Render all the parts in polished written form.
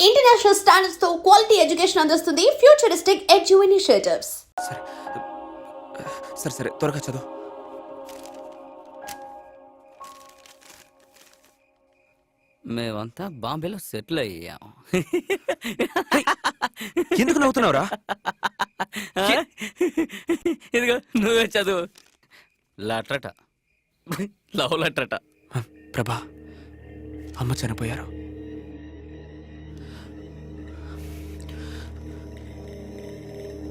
International standards తో quality education అందిస్తుంది futuristic edu initiatives. సరే త్వరగా చదువు. మేమంతా బాంబేలో సెటిల్ అయ్యాం. ఎందుకు నవ్వుతున్నావురా? ఇదిగో నువ్వే చదువు. లట్రట, లవ్ లట్రట. ప్రభా, అమ్మ చనిపోయారు.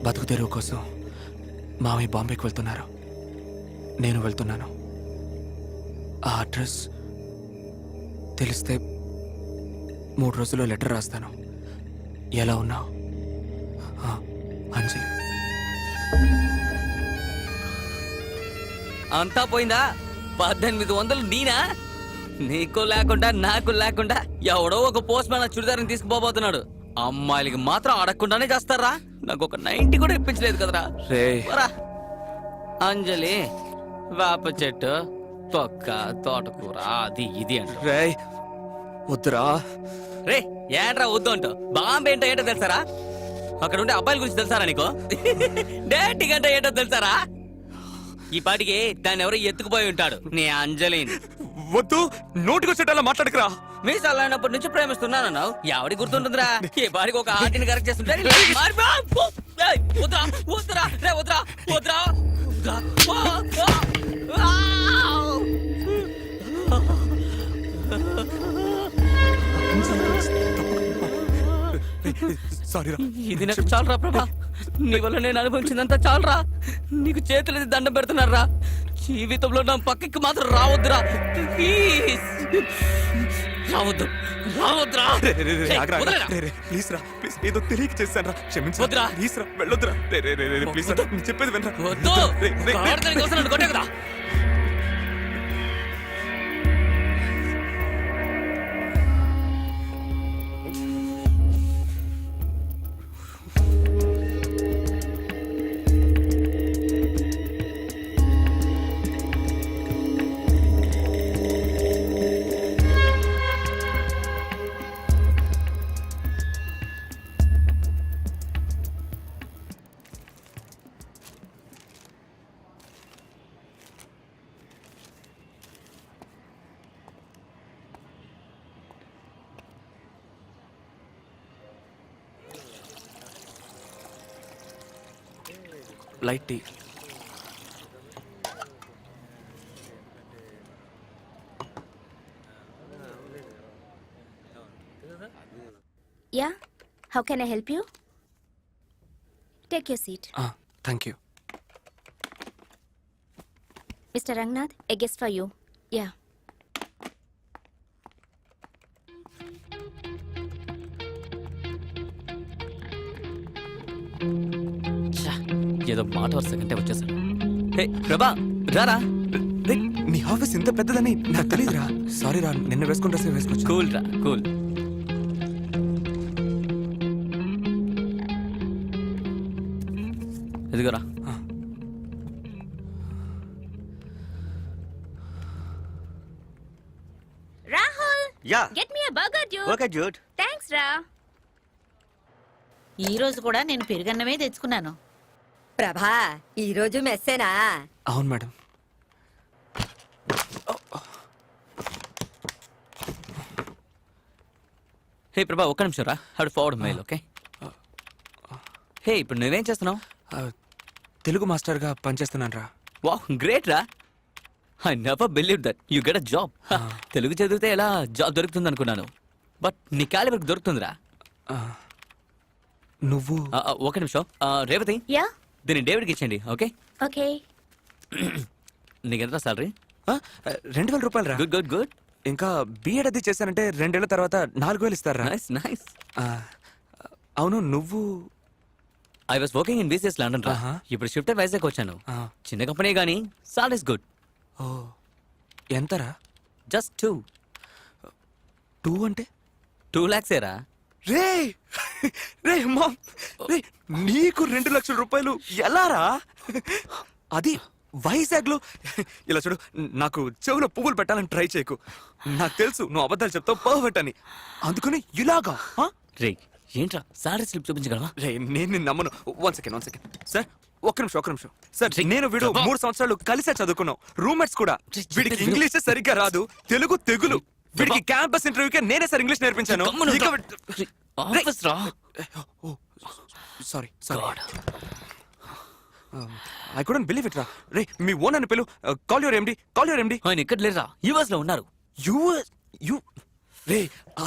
బతుకు తెరువు కోసం మామయ్య బాంబేకి వెళ్తున్నారు. నేను వెళ్తున్నాను. ఆ అడ్రస్ తెలిస్తే 3 రోజుల్లో లెటర్ రాస్తాను. ఎలా ఉన్నావు అంజలి? అంతా పోయిందా? 1800 నీనా? నీకు లేకుండా నాకు లేకుండా ఎవడో ఒక పోస్ట్ మ్యాన్ చుడిదారిని తీసుకుపోబోతున్నాడు. అమ్మాయిలకి మాత్రం అడగకుండానే చేస్తారా? నాకు ఒక 90 కూడా ఇప్పించలేదు కదరా. రా అంజలి, వేప చెట్టు, తొక్క, తోటకూర, అది ఇది అంట. వద్దురా రే, ఏంట్రా వద్దు అంటూ? బాంబే ఏంటో ఏంటో తెలుసారా? అక్కడ ఉండే అబ్బాయిల గురించి తెలుసారా నీకు? డేటింగ్ అంటే ఏంటో తెలుసారా? ఈ పాటికి దాన్ని ఎవరో ఎత్తుకుపోయి ఉంటాడు, నీ అంజలిని. వద్దు, నోటికొచ్చేటలా మాట్లాడకురా. మీ సలైనప్పటి నుంచి ప్రేమిస్తున్నానన్నావు. ఎవడి గుర్తుంటుందిరా? ఈ పాటికి ఒక ఆర్టిని కరెక్ట్ చేస్తుంటే ఇది నాకు చాలరా ప్రభా. నీ వల్ల నేను అనుభవించిందంతా చాలరా. నీకు చేతులది దండం పెడుతున్నారా. జీవితంలో నా పక్కకి మాత్రం రావద్దురా, ప్లీజ్. రావద్దు, రావద్దురా. ప్లీజ్ రా, ప్లీజ్. ఏదో తెలియక చేశాను రా, క్షమించు. వద్దురా, ప్లీజ్ రా, వెళ్ళొద్దురా. ప్లీజ్ రా, చెప్పేది వినరా. వద్దు, కొట్టే కదా. Light tea. Yeah, how can I help you? Take your seat. Thank you. Mr. Rangnath, a guest for you. Yeah. ఏదో మాట వరుసకంటే వచ్చేసాడు. హే ప్రభా, రారా. నీ ఆఫీస్ ఇంత పెద్దదని నాకు తెలియదురా. సారీ రా, నిన్న వేసుకుంటే వేసుకోవచ్చు. కూల్ రా, cool. ఎదిగోరా. Rahul! Yeah. Get me a burger, dude. Okay, dude. Thanks, Ra. ఈ రోజు కూడా నేను పెరుగన్నమే తెచ్చుకున్నాను. ప్రభా, ఈ రోజు మెస్సేనా? అవును మేడం. హే ప్రభా, ఒక్క నిమిషం రా. How to forward mail, okay? Hey, ఇప్పుడు నువ్వేం చేస్తున్నావు? తెలుగు మాస్టర్గా పనిచేస్తున్నాను రా. వావ్, గ్రేట్ రా. I never believe that you get a job. Telugu చదివితే ఎలా జాబ్ దొరుకుతుంది అనుకున్నాను, బట్ నీ క్యాలిబర్కి దొరుకుతుందిరా. నువ్వు ఒక నిమిషం. రేవతి, Yeah? దీన్ని డేవిడ్కి ఇచ్చేయండి, ఓకే? Okay. నీకెంత సాలరీ? 2,000 రూపాయలు రా. Good good good. ఇంకా బిఎడ్ అది చేశానంటే 2 ఏళ్ల తర్వాత 4,000 ఇస్తారా? Nice nice. అవును, నువ్వు? I was working in BCs London రా. ఇప్పుడు షిఫ్ట్ వైజాగ్ వచ్చాను. చిన్న కంపెనీ కానీ సాలరీ ఇస్ గుడ్. ఓ, ఎంతరా? జస్ట్ 2. 2 అంటే 2 lakhs రా. రే రే మామ్, రే నీకు 2 లక్షల రూపాయలు ఎలారా? అది వైజాగ్ లో. ఇలా చూడు, నాకు చెవులో పువ్వులు పెట్టాలని ట్రై చేయకు. నాకు తెలుసు నువ్వు అబద్ధాలు చెప్తావు పర్ఫెక్ట్ అని. అందుకని ఇలాగా రే ఏంట్రా సాలరీ స్లిప్ చూపించగలవా? రే నేను నిన్ను నమ్మను. వన్ సెకండ్ సార్, ఒక్క నిమిషం సార్. రే, నేను వీడు ప్రభా. 3 సంవత్సరాలు కలిసే చదువుకున్నాం, రూమ్మేట్స్ కూడా. రే, వీడికి చెప్పేది ఇంగ్లీష్ సరిగ్గా రాదు, తెలుగు తెగులు. వీడికి క్యాంపస్ ఇంటర్వ్యూకే నేనే సార్ ఇంగ్లీష్ నేర్పించాను. ఆఫీస్ రా. Sorry I couldn't believe it రా. రే మీ ఓన్ అని పిలు. కాల్ యువర్ ఎండి. ఆయన ఇక్కడ లేరా, యుఎస్ లో ఉన్నారు. యు రే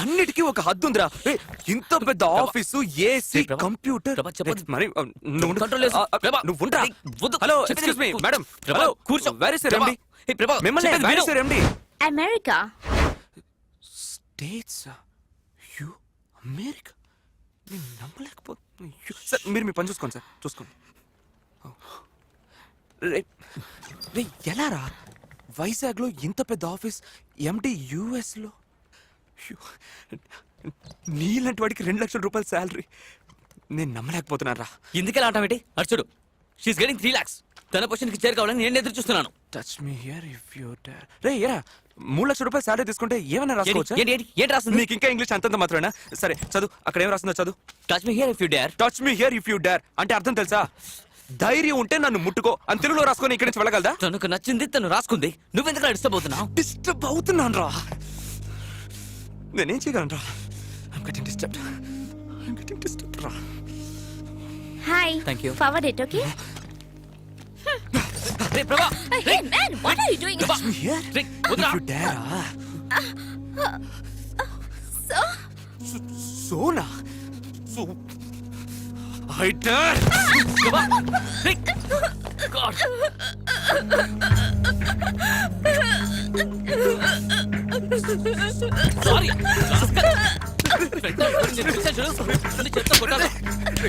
అన్నిటికీ ఒక హద్దు ఉందిరా. రే ఇంత పెద్ద ఆఫీసు, ఏసీ, ప్రభా. కంప్యూటర్. ప్రభా, చెప్పొద్దు. మరి నువ్వు ఉండు. కంట్రోల్ చేసుకో. ప్రభా. నువ్వు ఉండరా. రేయ్, వద్దు. హలో చెప్పేది ఎక్స్క్యూజ్ మీ విను. మేడం. ప్రభా, హలో కూర్చో. వెరీ సార్ ప్రభా. ఎండి. ఏ, ప్రభా, మిమ్మల్ని చెప్పేది వెరీ విను. Sir MD. America. States you America. నేను నమ్మలేకపోతున్నా. సార్ మీరు మీ పని చూసుకోండి సార్, చూసుకోండి. రే రే ఎలా రా వైజాగ్ లో ఇంత పెద్ద ఆఫీస్, ఎండి యుఎస్ లో. నీలాంటి వాడికి 2 లక్షల రూపాయల శాలరీ. నేను నమ్మలేకపోతున్నాను రా. ఎందుకెలా అంటావేంటి? అర్చుడు, షీస్ గెటింగ్ 3 lakhs. తన పొజిషన్ కి చేరుకోవాలని నేను ఎదురు చూస్తున్నాను. Touch me here if you dare. రే ఏరా 3 లక్షల రూపాయల శాలరీ తీసుకుంటే ఏమైనా రాసుకోవచ్చా? ఏంటి రాస్తుంది? నీకు ఇంకా ఇంగ్లీష్ అంతంత మాత్రమేనా? సరే చదువు, అక్కడ ఏం రాస్తుందో చదువు. Touch me here if you dare. Touch me here if you dare అంటే అర్థం తెలుసా? ధైర్యం ఉంటే నన్ను ముట్టుకో అని తెలుగులో రాసుకొని ఇక్కడి నుంచి వెళ్ళగలదా? తనకు నచ్చింది తను రాసుకుంది, నువ్వెందుకు డిస్టర్బ్ అవుతున్నావు? డిస్టర్బ్ అవుతున్నాను రా. నేనేం చేయగలను రా. I'm getting disturbed రా. Hi. Thank you. Forward it, okay? రే Prabha, Hey man, what are you doing? Prabha. Here? రే, వదరా. If you dare, So, Sona. So I dare. ప్రభా. రే. God. Sorry. నేను పిలిచాను చూడు. నీ చేత్తో కొట్టాను.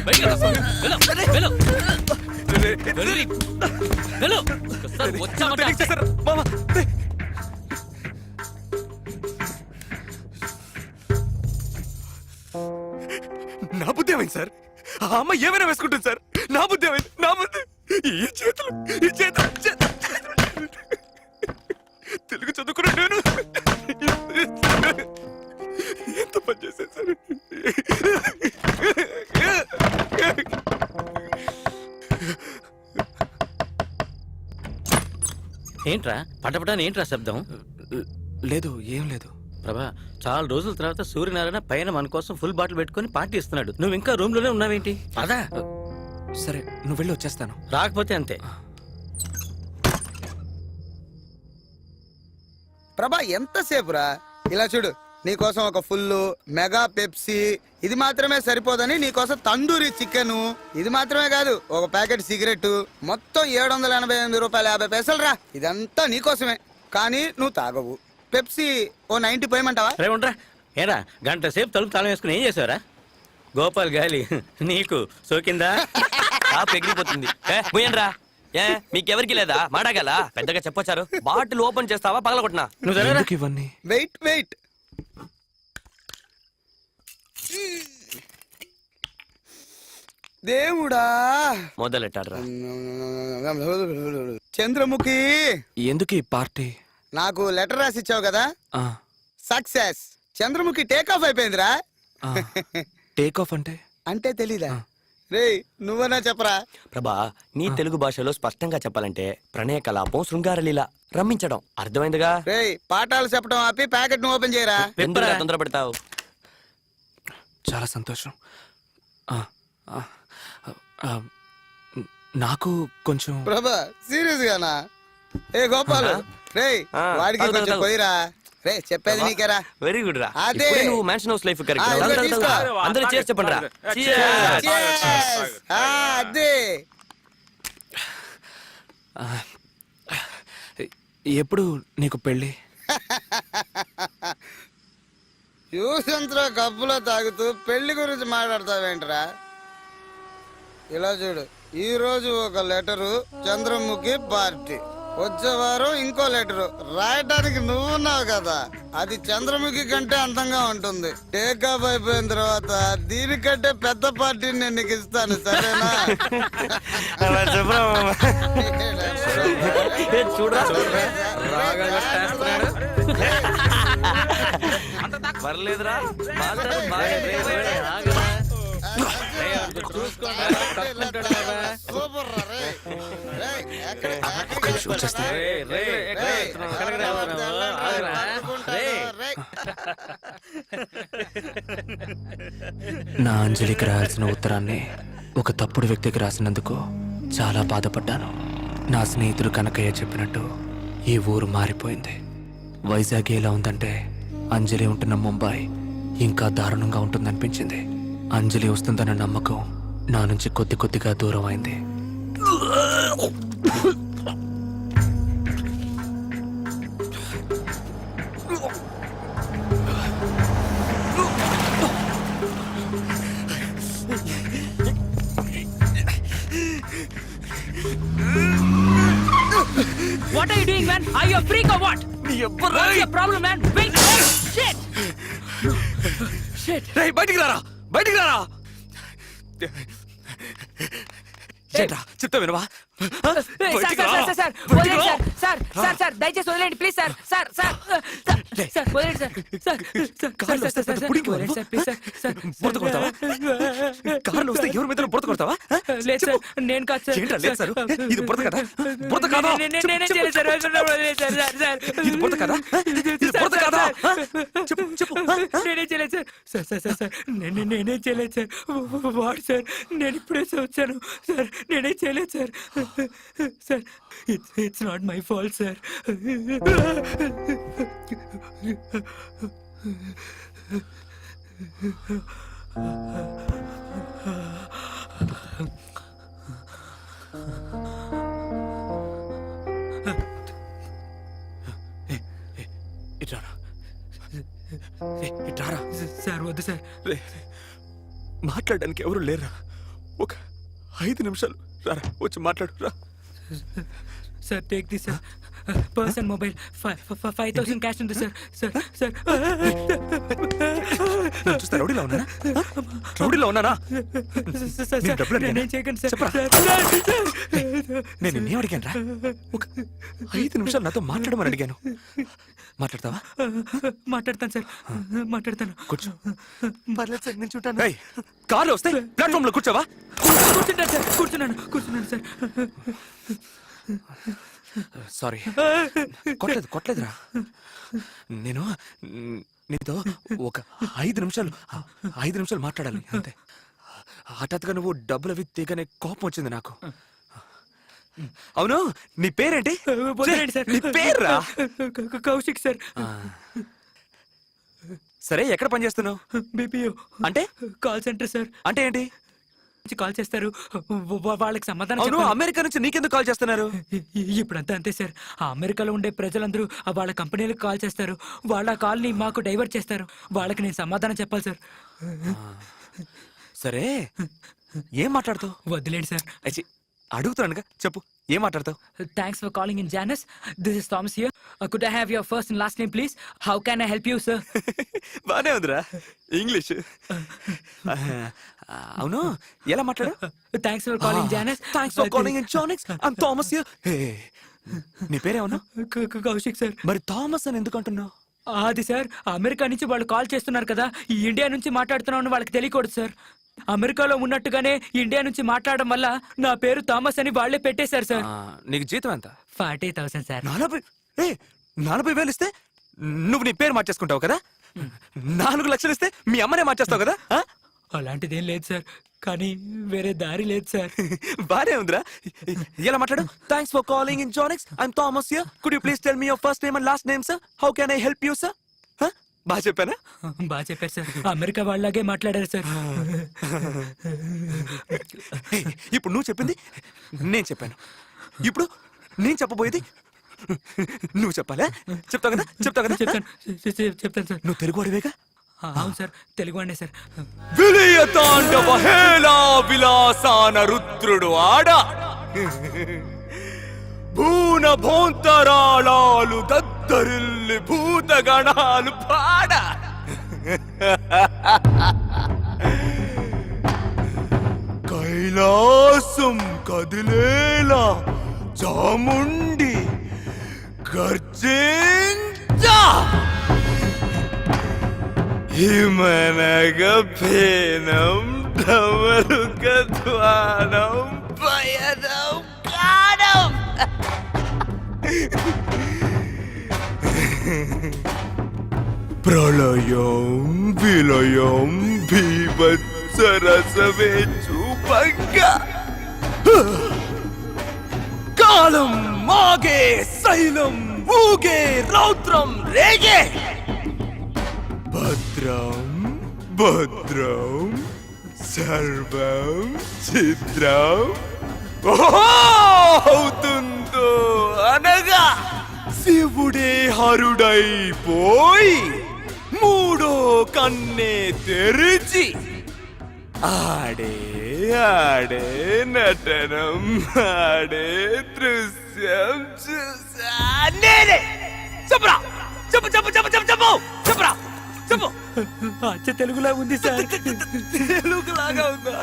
బయటికి రా. వెళ్ళు. వెళ్ళు. ఒకసారి వచ్చామంటే తెలియక చేశారు. మామ, రే. నా బుద్ధి ఏమైంది సార్? ఆ అమ్మ ఏమైనా వేసుకుంటుంది సార్. నా బుద్ధి ఏమైంది? నా బుద్ధి ఈ చేతులు. తెలుగు చదువుకున్న నేను ఎంత పని చేశాను సార్. ఏంట్రా పటపటాని ఏంట్రా శబ్దం? లేదు ఏం లేదు. ప్రభా, చాలా రోజుల తర్వాత సూర్యనారాయణ పైన మన కోసం ఫుల్ బాటిల్ పెట్టుకొని పార్టీ ఇస్తున్నాడు. నువ్వు ఇంకా రూమ్ లోనే ఉన్నావేంటి? అదా సరే నువ్వు వెళ్ళి వచ్చేస్తాను. రాకపోతే అంతే. ప్రభా ఎంతసేపురా? ఇలా చూడు, నీకోసం ఒక ఫుల్ మెగా పెప్సీ, ఇది మాత్రమే సరిపోదని నీకోసం తందూరి చికెన్, ఇది మాత్రమే కాదు ఒక ప్యాకెట్ సిగరెట్, మొత్తం 788 రూపాయల 50 పైసలు రా. ఇదంతా నీకోసమే, కానీ నువ్వు తాగవు. పెప్సీ ఓ 90 పోయమంటావా? రే ఉండరా. ఏరా గంట సేపు తలుపు తాళం వేసుకుని ఏం చేసావరా? గోపాల్ గాలి నీకు సోకిందా? ఎగిరిపోతుంది. పోయండ్రా. ఏ మీకెవరికి లేదా మాడగల? పెద్దగా చెప్పొచ్చారు. బాటిల్ ఓపెన్ చేస్తావా పగలగొట్టినా? నువ్వు సరేరా? ఎందుకు ఇవన్నీ? వెయిట్ దేవుడా, మొదలెట్టాడ్రా. చంద్రముఖి, ఎందుకు ఈ పార్టీ? నాకు లెటర్ రాసి ఇచ్చావు కదా, ఆ, సక్సెస్. చంద్రముఖి టేక్ ఆఫ్ అయిపోయిందిరా. ఆ. టేక్ ఆఫ్ అంటే? అంటే తెలీదా? రేయ్ నువ్వన్నా చెప్పరా. ప్రభా, నీ తెలుగు భాషలో స్పష్టంగా చెప్పాలంటే ప్రణయ కలాపం, శృంగారలీల, రమ్మించడం. అర్థమైందిగా? రేయ్ పాఠాలు చెప్పడం ఆపి ప్యాకెట్ ను ఓపెన్ చేయరా. ఎందుకు తొందర పెడతావు? చాలా సంతోషం. ఆ, ఆ, ఆ, నాకు కొంచెం ప్రభా సీరియస్ గానా? ఏ గోపాల్, రేయ్ ఆ, వాడికి తాగు, కొంచెం తాగు. పోయిరా. రే చెప్పేది నీకేరా. వెరీ గుడ్ రా. అదే. ఇప్పుడే నువ్వు మ్యాన్షన్ హౌస్ లైఫ్ ఆ, ఇదిగో తీసుకో. అందరూ చేసి చెప్పండి రా. Cheers. ఆ, అదే. ఎప్పుడు నీకు పెళ్ళి? యూసంత్ర కప్పులో తాగుతూ పెళ్లి గురించి మాట్లాడతావేంట్రా? ఇలా చూడు, ఈ రోజు ఒక లెటరు, చంద్రముఖి పార్టీ. వచ్చే వారం ఇంకో లెటరు రాయటానికి నువ్వున్నావు కదా, అది చంద్రముఖి కంటే అందంగా ఉంటుంది. టేక్ ఆఫ్ అయిపోయిన తర్వాత దీనికంటే పెద్ద పార్టీని నేను నీకు ఇస్తాను, సరేనా? చూడరా. పర్లేదురా మాస్టర్ బాగా డ్రైవ్ అయ్యాడు. సూపర్ రా రే. రేయ్, ఎక్కడ షూట్ చేస్తా. నా అంజలికి రాయాల్సిన ఉత్తరాన్ని ఒక తప్పుడు వ్యక్తికి రాసినందుకు చాలా బాధపడ్డాను. నా స్నేహితుడు కనకయ్య చెప్పినట్టు ఈ ఊరు మారిపోయింది. వైజాగ్ ఎలా ఉందంటే అంజలి ఉంటున్న ముంబై ఇంకా దారుణంగా ఉంటుందనిపించింది. అంజలి వస్తుందన్న నమ్మకం నా నుంచి కొద్ది కొద్దిగా దూరం అయింది. What are you doing, man? Are you a freak or what? What's your problem, man? Wait! Shit! Shit! రేయ్, బయటికి రారా, బయటికి రారా. ఏంట్రా, చెప్తా వినవా? బయటికి రా. బయటికి రా. సార్ దయచేసి వదిలేండి please sir sir sir sir వదిలేండి సార్ కార్లో వస్తే పెద్ద పుడింగి వాడు. బురద కొడతావా? కార్లో వస్తే ఎవరి మీద బురద కొడతావా? లేదు సార్ నేను కాదు సార్ ఏంట్రా లేదు సార్? ఇది బురద కదా? బురద కాదా? నేనే చేయలేదు సార్ ఇది బురద కదా? ఇది బురద కాదా? చెప్పు చెప్పు. నేనే చేయలేదు సార్ సార్ సార్ సార్ నేనే చేయలేదు సార్ వాడు సార్ నేను ఇప్పుడే వచ్చాను సార్ నేనే చేయలేదు sir sir it's not my fault sir ఇట్రారా, ఇట్రారా. సార్ వద్దు సార్ మాట్లాడడానికి ఎవరు లేరా? ఒక 5 నిమిషాలు రారా, వచ్చి మాట్లాడు రా. Sir take this sir person mobile 5,000 cash ఉంది సార్ సార్ సార్ నన్ను చూస్తే రౌడీలో ఉన్నానా? రౌడీలో ఉన్నానా? నేను డబ్బులు అడిగానా? నేనేం చేయకండి సార్ చెప్పరా. నేను నిన్నేం అడిగాను రా? ఒక 5 నిమిషాలు నాతో మాట్లాడమని అడిగాను. మాట్లాడతావా? మాట్లాడతాను సార్ మాట్లాడతాను కూర్చో. పర్లేదు సార్, నేను చూంటాను. కార్లో వస్తే ప్లాట్ఫామ్ లో కూర్చోవా? కూర్చుంటాను సార్ కూర్చున్నాను సార్ సారీ, కొట్టలేదురా. నేను నీతో ఒక 5 నిమిషాలు మాట్లాడాలి అంతే. హఠాత్తుగా నువ్వు డబ్బులు అవి తీగనే కోపం వచ్చింది నాకు. అవును, నీ పేరేంటి? వదిలేండి సార్. నీ పేర్రా? కౌశిక్ సార్. సరే, ఎక్కడ పని చేస్తున్నావు? బీపీఓ అంటే కాల్ సెంటర్ సార్. అంటే ఏంటి? కాల్ చేస్తారు వాళ్ళకి సమాధానం అవును, చెప్పాలి. అమెరికా నుంచి నీకెందుకు కాల్ చేస్తున్నారు? ఇప్పుడంతా అంతే సార్. ఆ అమెరికాలో ఉండే ప్రజలందరూ వాళ్ళ కంపెనీలకు కాల్ చేస్తారు. వాళ్ళ కాల్ ని మాకు డైవర్ట్ చేస్తారు. వాళ్ళకి నేను సమాధానం చెప్పాలి సార్. సరే, ఏం మాట్లాడుతావు? వదిలేండి సార్. అడుగుతున్నానుగా, చెప్పు, ఏం మాట్లాడతావు? Thanks for calling in Janus. This is Thomas here. Could I have your first and last name please? How can I help you sir? బానే ఉందిరా ఇంగ్లీష్. అవును, ఎలా మాట్లాడు? Thanks for calling Janus. Thanks for calling in Janus. I'm Thomas here. నీ పేరేమన్నా? Kaushik sir. మరి Thomas అని ఎందుకు అంటున్నావు? అది సార్, అమెరికా నుంచి వాళ్ళు కాల్ చేస్తున్నారు కదా, ఈ ఇండియా నుంచి మాట్లాడుతున్నామని వాళ్ళకి తెలియకూడదు సార్. అమెరికాలో ఉన్నట్టుగానే ఇండియా నుంచి మాట్లాడడం వల్ల నా పేరు థామస్ అని వాళ్లే పెట్టేశారు సార్. నీకు జీతం ఎంత? 40,000 సార్. 40,000 ఇస్తే నువ్వు నీ పేరు మార్చేసుకుంటావు కదా? 4 లక్షలు ఇస్తే మీ అమ్మనే మార్చేస్తావు కదా? అలాంటిదేం లేదు సార్, కానీ వేరే దారి లేదు సార్. బానే ఉందిరా. ఎలా మాట్లాడు? Thanks for calling in Janex. I'm Thomas here. Could you please tell me your first name and last name sir? How can I help you sir? బాగా చెప్పానా? బాగా చెప్పారు సార్. అమెరికా వాళ్ళలాగే మాట్లాడారు సార్. ఇప్పుడు నువ్వు చెప్పింది నేను చెప్పాను. ఇప్పుడు నేను చెప్పబోయేది నువ్వు చెప్పాలా? చెప్తావు కదా? చెప్తాను సార్. నువ్వు తెలుగు అడివేగా? అవును సార్, తెలుగు అండి సార్. విలయ తాండవ హేళా విలాసాన రుద్రుడు ఆడ భూన భోంతరాళాలు దద్దరిల్లి భూతగణాలు పాడ కైలాసం కదిలేలా చాముండి గర్జించా హిమనగఫేనం ఢమరుకధ్వానం పయనం గానం. ప్రళయం విలయం భీభత్సరసమే చూపంగా కాలం మాగే శైలం ఊగే రౌద్రం రేగే భద్రం భద్రం సర్వం చిత్రం అవుతుందో అనగా శివుడే హరుడైపోయి మూడో కన్నే తెరిచి ఆడే ఆడే నటనం ఆడే దృశ్యం చూసా నేనే. చెప్పరా చెప్పు చెప్పు చెప్పు చెప్పు చెప్పు చెప్పరా చెప్పు. అచ్చ తెలుగులా ఉంది సార్. తెలుగులాగా ఉందా?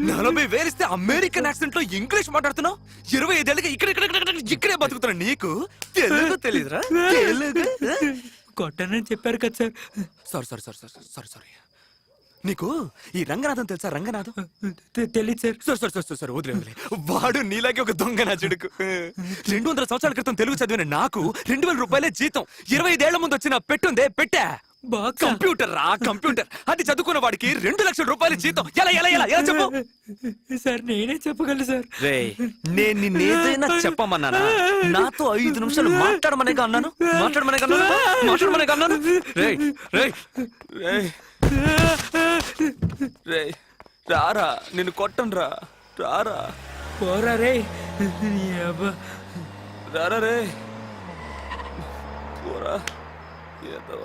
40,000 ఇస్తే అమెరికన్ యాక్సెంట్ లో ఇంగ్లీష్ మాట్లాడుతున్నావు. 25 ఏళ్ళకి ఇక్కడే బతుకుతున్నా. నీకు తెలుగు తెలీదురా? తెలుగు కొట్టనని చెప్పారు కదా sir. Sorry sorry sorry sorry sorry. నీకు ఈ రంగనాథం తెలుసా? రంగనాథం తెలియదు సార్. సరే వదిలే వదిలే. వాడు నీలాగే ఒక దొంగ నా చెడుకు. 200 సంవత్సరాల క్రితం తెలుగు చదివిన నాకు 2,000 రూపాయలే జీతం. 25 ఏళ్ల ముందు వచ్చిన పెట్టుందే పెట్టా. కంప్యూటర్ రా కంప్యూటర్. అది చదువుకున్న వాడికి 2 లక్షల రూపాయల జీతం. ఎలా ఎలా ఎలా ఎలా చెప్పు సార్. నేనే చెప్పగలను సార్. రే నేను నిన్నేదైనా చెప్పమన్నానా? నాతో 5 నిమిషాలు మాట్లాడమనేగా అన్నాను. మాట్లాడమనేగా అన్నాను. రేయ్ రేయ్ రేయ్ రేయ్ రారా, నిన్ను కొట్టను రా. రారా పోరా రే. రారా రే పోరా. ఏదో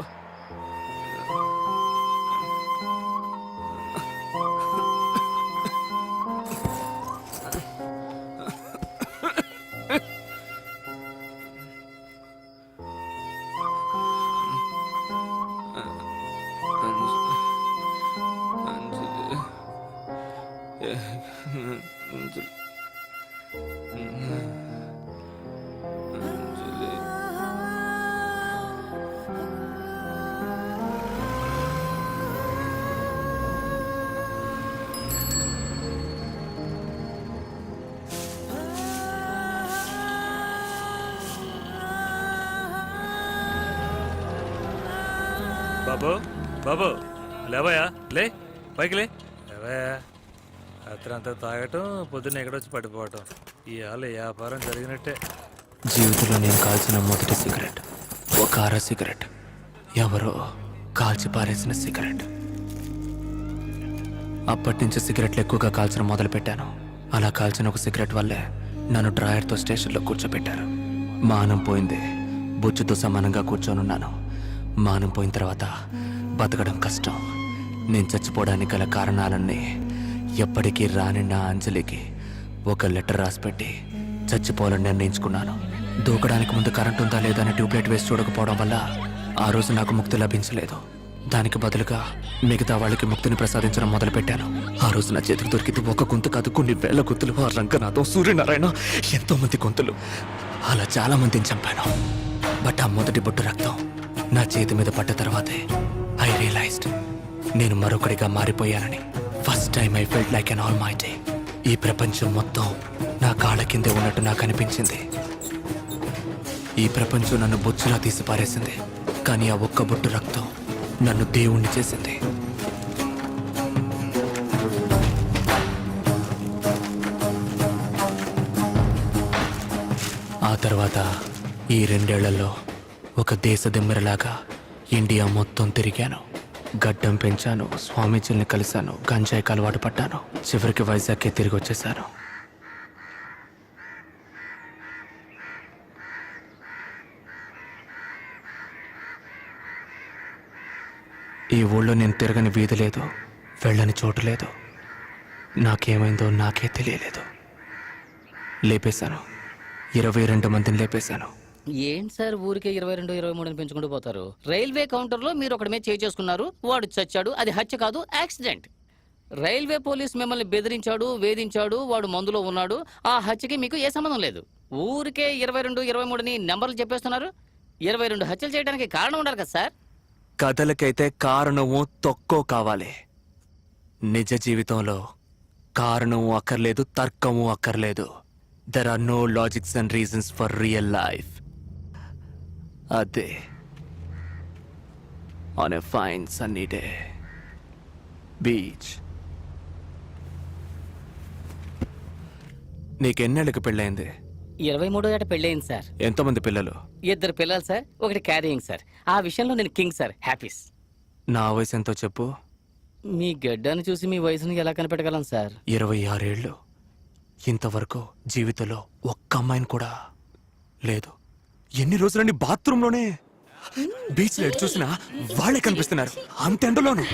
బాబు బాబు లేవయా, లే పైకి లే. లేవయా. రాత్రంతా తాగటం, పొద్దున్న ఎక్కడొచ్చి పడిపోవటం. ఈ ఆలు వ్యాపారం జరిగినట్టే. జీవితంలో నేను కాల్చిన మొదటి సిగరెట్ ఒక అర సిగరెట్. ఎవరో కాల్చి పారేసిన సిగరెట్. అప్పటి నుంచి సిగరెట్లు ఎక్కువగా కాల్చడం మొదలు పెట్టాను. అలా కాల్చిన ఒక సిగరెట్ వల్లే నన్ను డ్రాయర్తో స్టేషన్లో కూర్చోబెట్టారు. మానం పోయింది. బొచ్చుతో సమానంగా కూర్చొనున్నాను. మానం పోయిన తర్వాత బతకడం కష్టం. నేను చచ్చిపోవడానికి గల కారణాలన్నీ ఎప్పటికీ రాని నా అంజలికి ఒక లెటర్ రాసిపెట్టి చచ్చిపోవాలని నిర్ణయించుకున్నాను. దూకడానికి ముందు కరెంట్ ఉందా లేదా అని ట్యూబ్లైట్ వేసి చూడకపోవడం వల్ల ఆ రోజు నాకు ముక్తి లభించలేదు. దానికి బదులుగా మిగతా వాళ్ళకి ముక్తిని ప్రసాదించడం మొదలుపెట్టాను. ఆ రోజు నా చేతికి దొరికింది ఒక గొంతు కాదు, కొన్ని వేల గొంతులు. ఆ రంగనాథం, సూర్యనారాయణ, ఎంతో మంది గొంతులు. అలా చాలా మందిని చంపాను. బట్ ఆ మొదటి బొట్టు రక్తం నా చేతి మీద పడ్డ తర్వాతే ఐ రియలైజ్డ్ నేను మరొకడిగా మారిపోయానని. First time I felt like an almighty. ఈ ప్రపంచం మొత్తం నా కాళ్ళ కిందే ఉన్నట్టు నాకు అనిపించింది. ఈ ప్రపంచం నన్ను బొచ్చులా తీసి పారేసింది. కానీ ఆ ఒక్క బొట్టు రక్తం నన్ను దేవుణ్ణి చేసింది. ఆ తర్వాత ఈ 2 ఏళ్లలో ఒక దేశ దిమ్మెరలాగా ఇండియా మొత్తం తిరిగాను. గడ్డం పెంచాను, స్వామీజీల్ని కలిశాను, గంజాయికి అలవాటు పడ్డాను. చివరికి వైజాగ్కే తిరిగి వచ్చేసాను. ఈ ఊళ్ళో నేను తిరగని వీధి లేదు, వెళ్ళని చోటు లేదు. నాకేమైందో నాకే తెలియలేదు. లేపేశాను. 22 మందిని లేపేశాను. ఏంటి సార్ ఊరికే 22, 23 పెంచుకుంటూ పోతారు? రైల్వే కౌంటర్ లో మీరు ఒకటి మీద చేసుకున్నారు, వాడు చచ్చాడు. అది హత్య కాదు, యాక్సిడెంట్. రైల్వే పోలీస్ మిమ్మల్ని బెదిరించాడు, వేధించాడు, వాడు మందులో ఉన్నాడు. ఆ హత్యకి మీకు ఏ సంబంధం లేదు. ఊరికే 22, 23 నెంబర్లు చెప్పేస్తున్నారు. 22 హత్యలు చేయడానికి కారణం ఉండాలి కదా సార్. కథలకైతే కారణమో తొక్కో కావాలి. నిజ జీవితంలో కారణము అక్కర్లేదు, తర్కము అక్కర్లేదు. There are no logics and reasons for real life. అదే on a fine sunny day beach. నీకెన్నేళ్ళకి పెళ్ళైంది? 23 ఏట పెళ్ళయింది సార్. ఎంతమంది పిల్లలు? 2 పిల్లలు సార్, 1 క్యారియింగ్ సార్. ఆ విషయంలో నేను కింగ్ సార్, హ్యాపీస్. నా వయసు ఎంతో చెప్పు. మీ గడ్డాన్ని చూసి మీ వయసుని ఎలా కనిపెట్టగలం సార్? 26 ఏళ్ళు. ఇంతవరకు జీవితంలో ఒక్క అమ్మాయిని కూడా లేదు. ఎన్ని రోజులని బాత్రూంలోనే. బీచ్ లో ఎటు చూసినా వాళ్ళే కనిపిస్తున్నారు, అంత ఎండలోను.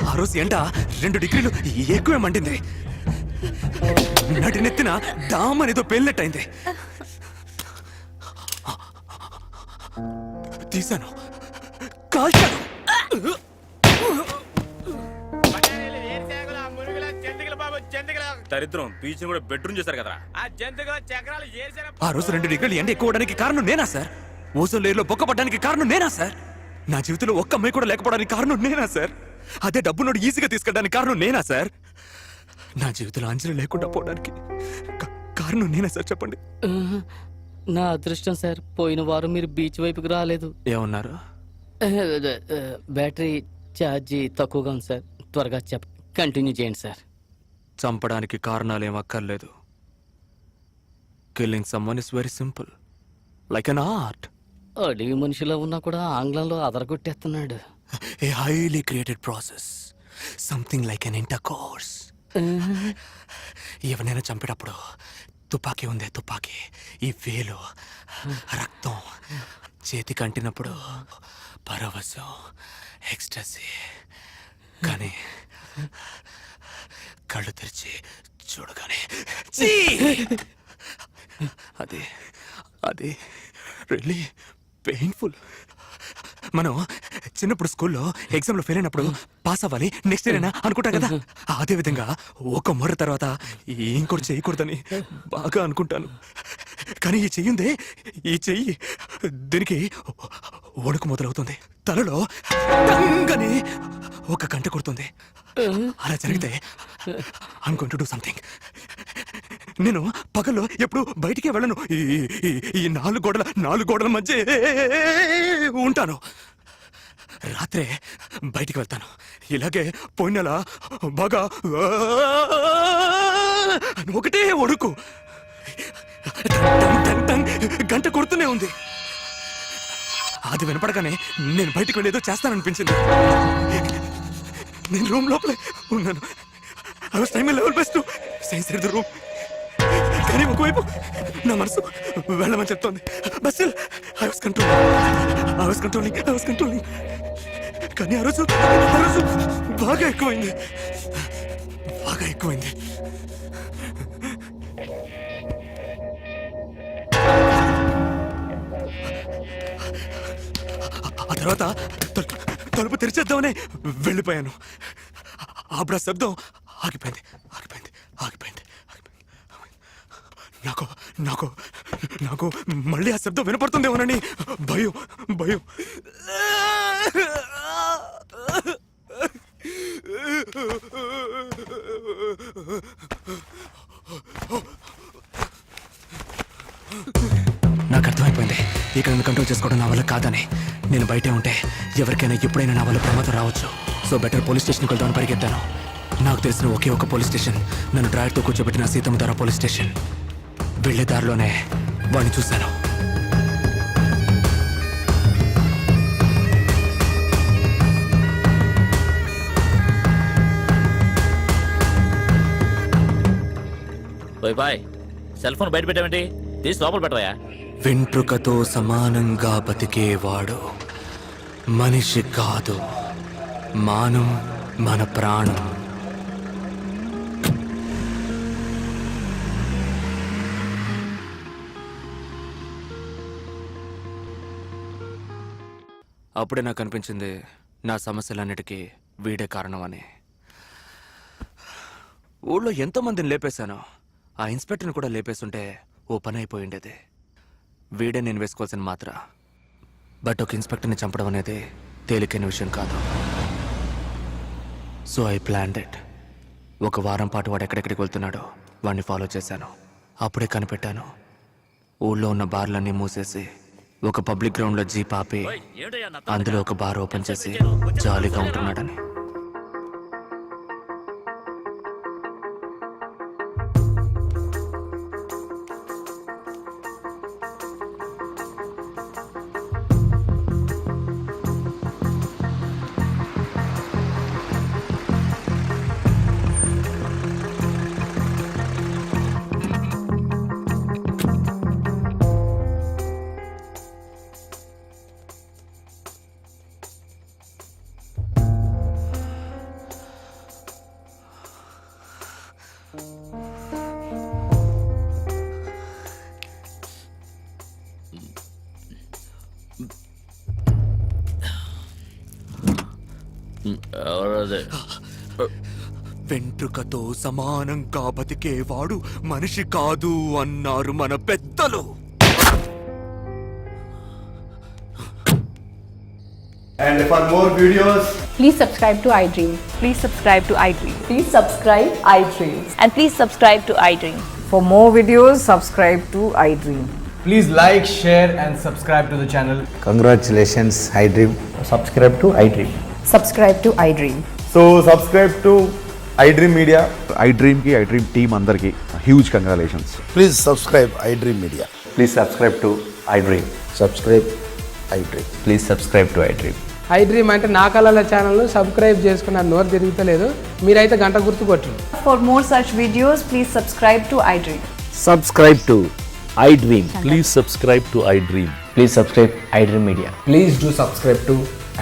ఆ రోజు ఎండ 2 డిగ్రీలు ఎక్కువే మండింది. నడినెత్తిన డామ్ అనేదో పేలినట్టయింది. తీశాను, కాల్చాను. దరిద్రం బీచ్ కూడా బెడ్రూమ్ చేశారు కదా. ఆ రోజు 2 డిగ్రీలు ఎండ ఎక్కువడానికి కారణం నేనా సార్? ఓజోన్ లేయర్లో బొక్కపడ్డానికి కారణం నేనా సార్? నా జీవితంలో ఒక్క అమ్మాయి కూడా లేకపోవడానికి కారణం నేనా సార్? అదే డబ్బునోడు ఈజీగా తీసుకెళ్ళడానికి కారణం నేనా సార్? నా జీవితంలో అంజలి లేకుండా పోవడానికి కారణం నేనా సార్? చెప్పండి. నా అదృష్టం సార్, పోయిన వారం మీరు బీచ్ వైపుకి రాలేదు. ఏమన్నారు? బ్యాటరీ ఛార్జీ తక్కువగా ఉంది సార్. త్వరగా కంటిన్యూ చేయండి సార్. చంపడానికి కారణాలు ఏం అక్కర్లేదు. Killing someone is very simple, like an art. అడవి మనిషిలో ఉన్నా కూడా ఆంగ్లంలో అదరగొట్టేస్తున్నాడు. A highly created process, something like an intercourse. ఎవరైనా చంపేటప్పుడు తుపాకీ ఉందే తుపాకీ, ఈ వేలు రక్తం చేతికి అంటినప్పుడు పరవశం, ఎక్స్టసీ. కానీ కళ్ళు తెరిచి చూడగానే ఛీ! అది అది రియల్లీ పెయిన్ఫుల్. మనం చిన్నప్పుడు స్కూల్లో ఎగ్జామ్లో ఫెయిల్ అయినప్పుడు పాస్ అవ్వాలి, నెక్స్ట్ ఇయర్ అయినా అనుకుంటాం కదా. అదే విధంగా ఒక మొర్ర తర్వాత ఇంకోటి చేయకూడదని బాగా అనుకుంటాను. కానీ ఈ చెయ్యిందే, ఈ చెయ్యి దీనికి వణుకు మొదలవుతుంది. తలలో తంగని ఒక గంట కొడుతుంది. అలా జరిగితే I'm going to do something. నేను పగల్లో ఎప్పుడు బయటికే వెళ్ళను. ఈ 4 గోడల మధ్య ఉంటాను. రాత్రే బయటికి వెళ్తాను. ఇలాగే పోయిన నెల బాగా ఒకటే ఒడుకు గంట కొడుతూనే ఉంది. అది వినపడగానే నేను బయటికి వెళ్ళేదో చేస్తాననిపించింది. నేను రూమ్ లోపలే ఉన్నాను. I was trying my level best to stay inside the room. కానీ ఒకవైపు నా మనసు వెళ్ళమని చెప్తోంది. But still I was controlling. కానీ ఆ రోజు బాగా ఎక్కువైంది. ఆ తర్వాత తలుపు తెరిచేద్దామని వెళ్ళిపోయాను. అప్పుడు ఆ శబ్దం ఆగిపోయింది. నాకు మళ్ళీ ఆ శబ్దం వినపడుతుందేమోనని భయం. నాకు అర్థమైపోయింది, ఇక్కడ నన్ను కంట్రోల్ చేసుకోవడం నా వల్ల కాదని. నేను బయటే ఉంటే ఎవరికైనా ఎప్పుడైనా నా వల్ల ప్రమాదం రావచ్చు. సో బెటర్ పోలీస్ స్టేషన్కి వెళ్దామని పరిగెత్తాను. నాకు తెలిసిన ఒకే ఒక పోలీస్ స్టేషన్ నన్ను డ్రైవర్తో కూర్చోబెట్టిన సీతమ్మధార పోలీస్ స్టేషన్. వెళ్లే దారిలోనే వాడిని చూశాను. బాయ్ సెల్ ఫోన్ బయట పెట్టావేంటి? తీసి లోపల పెట్టవా? వెంట్రుకతో సమానంగా బతికేవాడు మనిషి కాదు, మానం మన ప్రాణం. అప్పుడే నాకు అనిపించింది నా సమస్యలన్నిటికీ వీడే కారణమని. ఊళ్ళో ఎంతో మందిని లేపేశాను. ఆ ఇన్స్పెక్టర్ని కూడా లేపేస్తుంటే ఓ పని అయిపోయి ఉండేది. వీడే నేను వేసుకోవాల్సిన మాత్ర. బట్ ఒక ఇన్స్పెక్టర్ని చంపడం అనేది తేలికైన విషయం కాదు. So I planned it. ఒక వారం పాటు వాడు ఎక్కడెక్కడికి వెళ్తున్నాడో వాడిని ఫాలో చేశాను. అప్పుడే కనిపెట్టాను, ఊళ్ళో ఉన్న బార్లన్నీ మూసేసి ఒక పబ్లిక్ గ్రౌండ్లో జీప్ ఆపి అందులో ఒక బార్ ఓపెన్ చేసి జాలీగా ఉంటున్నాడని. వెంట్రుకతో సమానంగా బతికేవాడు మనిషి కాదు అన్నారు మన పెద్దలు. And for more videos, Please subscribe to iDream. Please subscribe to iDream. Please subscribe iDream. And please subscribe to iDream. For more videos, subscribe to iDream. please like, share and subscribe to the channel. Congratulations iDream. Subscribe to iDream. Subscribe to iDream. So subscribe to iDream Media. iDream ki iDream team andarki huge congratulations. Please subscribe iDream media. Please subscribe to iDream. Subscribe iDream. Please subscribe to iDream. iDream అంటే నా కళల channel subscribe చేసుకున్న నోరు తిరుగుతలేదు. మీరైతే గంట గుర్తు కొట్టండి. For more such videos, please subscribe to iDream. Subscribe to iDream. Please subscribe to iDream. Please subscribe iDream Media. Please do subscribe to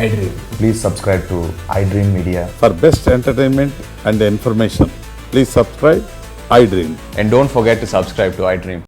iDream. Please subscribe to iDream Media. For best entertainment and information please subscribe iDream. And don't forget to subscribe to iDream.